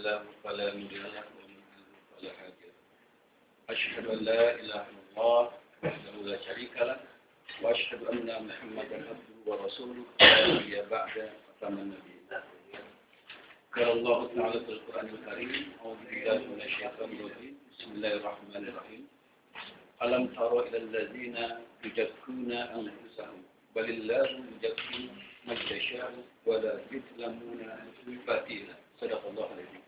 الله فلا مضل له ومن يضلل فلا هادي له. أشهد أن لا إله إلا الله وحده لا شريك له وأشهد أن محمدا عبده ورسوله لا نبي بعده ختم النبيين. قال الله تعالى في القرآن الكريم أعوذ بالله من الشيطان الرجيم بسم الله الرحمن الرحيم. ألم تر إلى الذين يزكون أنفسهم بل الله يزكي من يشاء ولا يظلمون فتيلا. Sadaqallahu alaihi.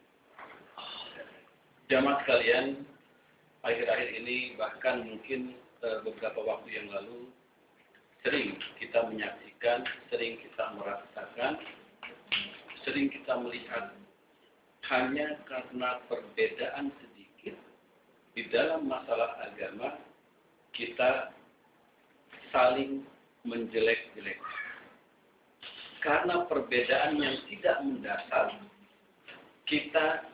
Jamaah sekalian, akhir-akhir ini bahkan mungkin beberapa waktu yang lalu sering kita menyaksikan, sering kita merasakan, sering kita melihat hanya karena perbedaan sedikit di dalam masalah agama kita saling menjelek-jelekan. Karena perbedaan yang tidak mendasar, kita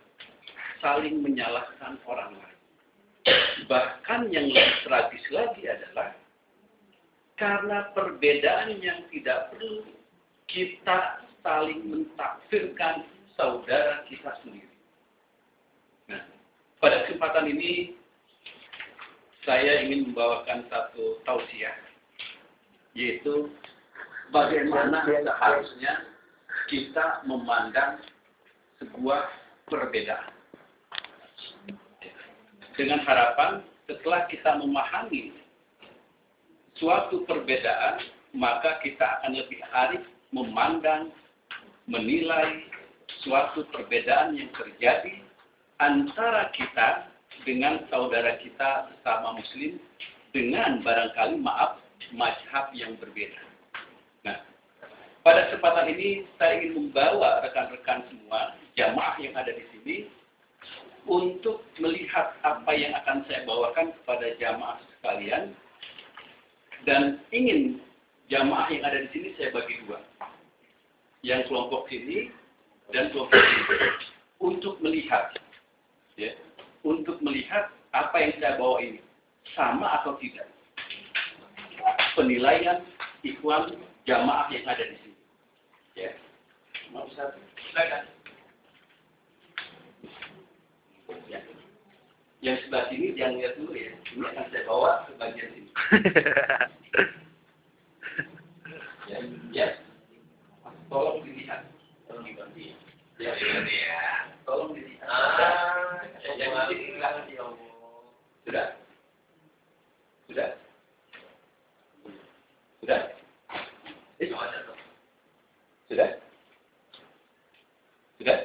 saling menyalahkan orang lain. Bahkan yang lebih tragis lagi adalah karena perbedaan yang tidak perlu, kita saling mentakfirkan saudara kita sendiri. Nah, pada kesempatan ini saya ingin membawakan satu tausiah, yaitu bagaimana seharusnya kita memandang sebuah perbedaan. Dengan harapan setelah kita memahami suatu perbedaan, maka kita akan lebih arif memandang, menilai suatu perbedaan yang terjadi antara kita dengan saudara kita sesama muslim dengan barangkali mazhab yang berbeda. Nah, pada kesempatan ini saya ingin membawa rekan-rekan semua jamaah yang ada di sini untuk melihat apa yang akan saya bawakan kepada jamaah sekalian, dan ingin jamaah yang ada di sini saya bagi dua, yang kelompok sini dan kelompok sini, untuk melihat, ya, untuk melihat apa yang saya bawa ini sama atau tidak. Penilaian ikhwan jamaah yang ada di sini. Ya. Mau Ustaz? Silakan. Ya. Yang sebelah sini jangan lihat dulu ya. Ini akan saya bawa ke bagian sini. Ya. Ya. Tolong dilihat. Tolong dilihat. Ya. Ya. Tolong dilihat. Yang di sini silakan ya Allah. Sudah? Sudah? Sudah? Sudah? Sudah?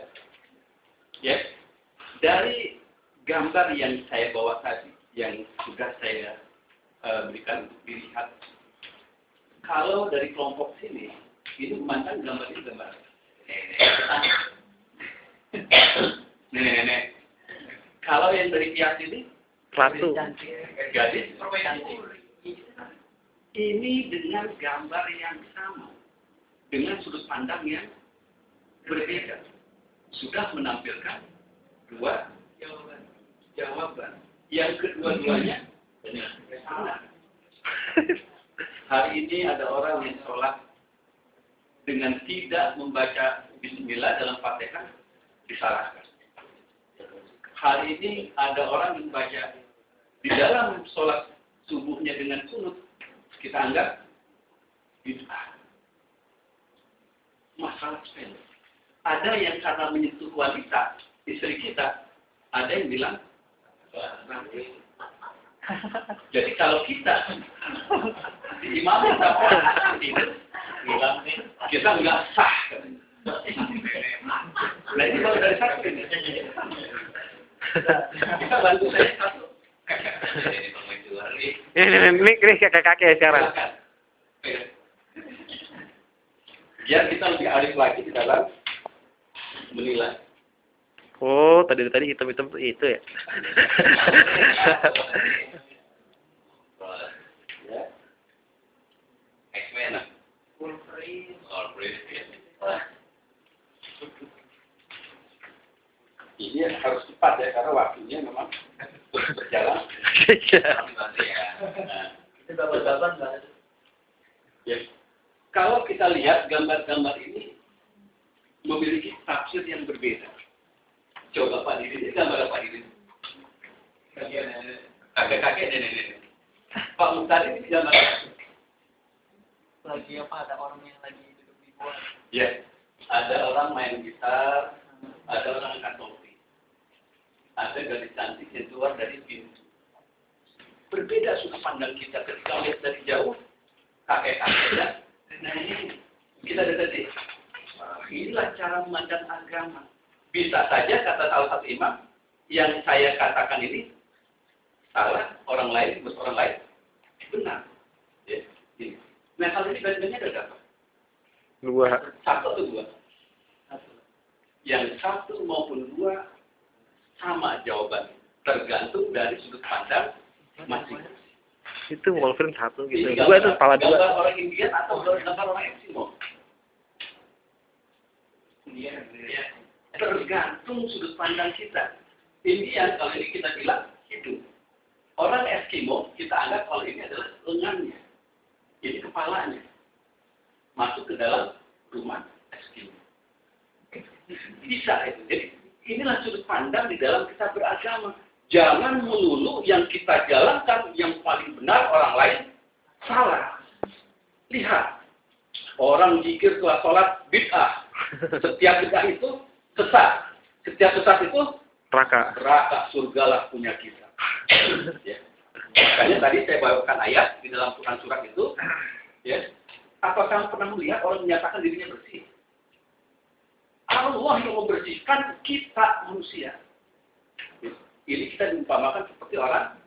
Ya. Dari gambar yang saya bawa tadi, yang sudah saya berikan untuk dilihat, kalau dari kelompok sini, ini memandang gambar ini gambar nenek. Kalau yang dari pihak ini, gadis permainan. Ini dengan gambar yang sama, dengan sudut pandang yang berbeda, sudah menampilkan dua jawaban. Yang kedua-duanya salah. Hari ini ada orang yang sholat dengan tidak membaca bismillah dalam Fatihah, disalahkan. Hari ini ada orang yang membaca di dalam sholat subuhnya dengan kunut, kita anggap bid'ah. Masalah sepele. Ada yang karena menyentuh wanita, istri kita, ada yang bilang nanti. Jadi kalau kita diimami sama tidak bilang kita nggak sah. Nah ini baru dari satu ini. Kita bantu saya satu. Ini kakek sekarang. Biar kita lebih arif lagi di dalam menilai. Oh, tadi hitam-hitam itu ya. Ya. X-Men. Wolverine. Ini harus cepat ya, karena waktunya memang berjalan. Ya. Kalau kita lihat gambar-gambar ini memiliki tafsir yang berbeda. Coba Pak Didi, ini gambar Pak Didi. Kakek nenek. Pak Mustari ini gambar apa? Lagi apa? Ada orang yang lagi duduk di bawah. Ya, ada orang main gitar, ada orang angkat topi. Ada gadis cantik yang keluar dari pintu. Berbeda sudut pandang kita ketika lihat dari jauh. Kakek-kakek dan nenek kita deketin. Inilah cara memandang agama. Bisa saja kata salah satu imam yang saya katakan ini salah, orang lain benar. Ya, ini. Nah kalau ini bandingnya ada berapa? 2. 1 atau 2? Yang 1 maupun 2 sama jawabannya, tergantung dari sudut pandang masing-masing. Itu Wolverine 1 gitu. Ini 2 itu kepala 2. gambar orang India atau gambar orang Eskimo? India. Tergantung sudut pandang kita. India kalau ini kita bilang hidung. Orang Eskimo kita anggap kalau ini adalah lengannya. Ini kepalanya. Masuk ke dalam rumah Eskimo. Bisa itu. Jadi inilah sudut pandang di dalam kita beragama. Jangan melulu yang kita jalankan yang paling benar, orang lain salah. Lihat. Orang zikir setelah sholat bid'ah. Setiap bid'ah itu sesat. Setiap sesat itu neraka, surgalah punya kita. Ya. Makanya tadi saya bawakan ayat di dalam Quran surat itu. Ya. Apakah pernah melihat orang menyatakan dirinya bersih? Allah yang membersihkan kita manusia. Ini kita diumpamakan seperti orang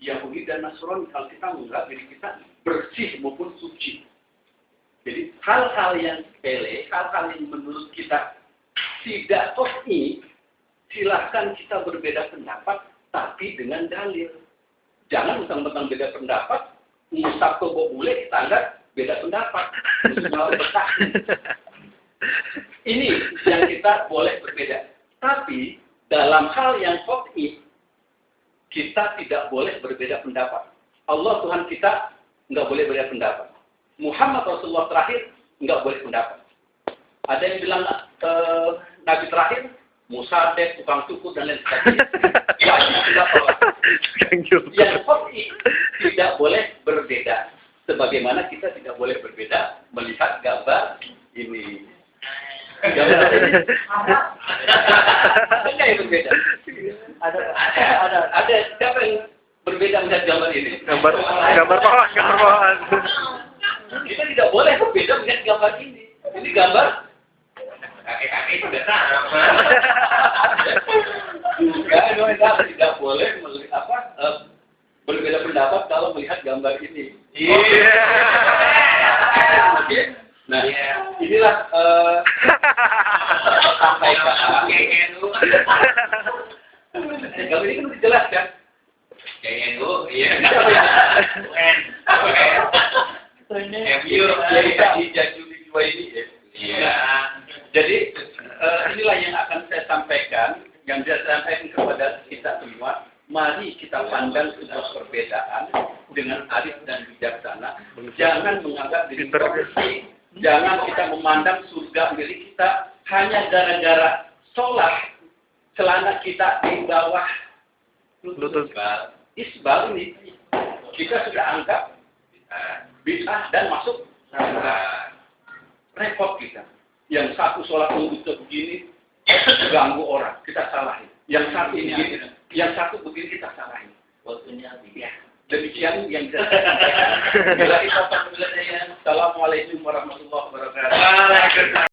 Yahudi dan Nasrani kalau kita menganggap diri kita bersih maupun suci. Jadi hal-hal yang sepele, hal-hal yang menurut kita tidak tohni, silahkan kita berbeda pendapat, tapi dengan dalil. Jangan mentang-mentang beda pendapat, musab tobo bule kita anggap beda pendapat. Ini yang kita boleh berbeda. Tapi dalam hal yang tohni, kita tidak boleh berbeda pendapat. Allah Tuhan kita nggak boleh berbeda pendapat. Muhammad Rasulullah terakhir nggak boleh pendapat. Ada yang bilang Nabi terakhir Musa, tukang cukur dan lain sebagainya. Banyak pendapat. Yang tohni tidak boleh berbeda. Sebagaimana kita tidak boleh berbeda melihat gambar ini. Gambar ini ada yang berbeda. Ada siapa yang berbeda melihat gambar ini? Gambar pohon. Kita tidak boleh berbeda melihat gambar ini. Ini gambar kakek-kakek sudah sama. Juga tidak boleh melihat berbeda pendapat kalau melihat gambar ini. Nah, inilah sampaikan. Gambar ini kan sudah jelas kan? Jadi inilah yang akan saya sampaikan, yang saya sampaikan kepada kita semua. Mari kita pandang sebuah perbedaan dengan arif dan bijaksana. Jangan menganggap diri bersih. Jangan kita memandang surga milik kita hanya gara-gara sholat celana kita di bawah lutut isbal ini. Kita sudah anggap bid'ah dan masuk repot kita. Yang satu sholat nunggu begini, ganggu orang, kita salahin. Yang satu ini begini, yang satu begini kita salahin. Waktunya ya. Demikian yang saya sampaikan. Bila kita Assalamualaikum warahmatullahi wabarakatuh.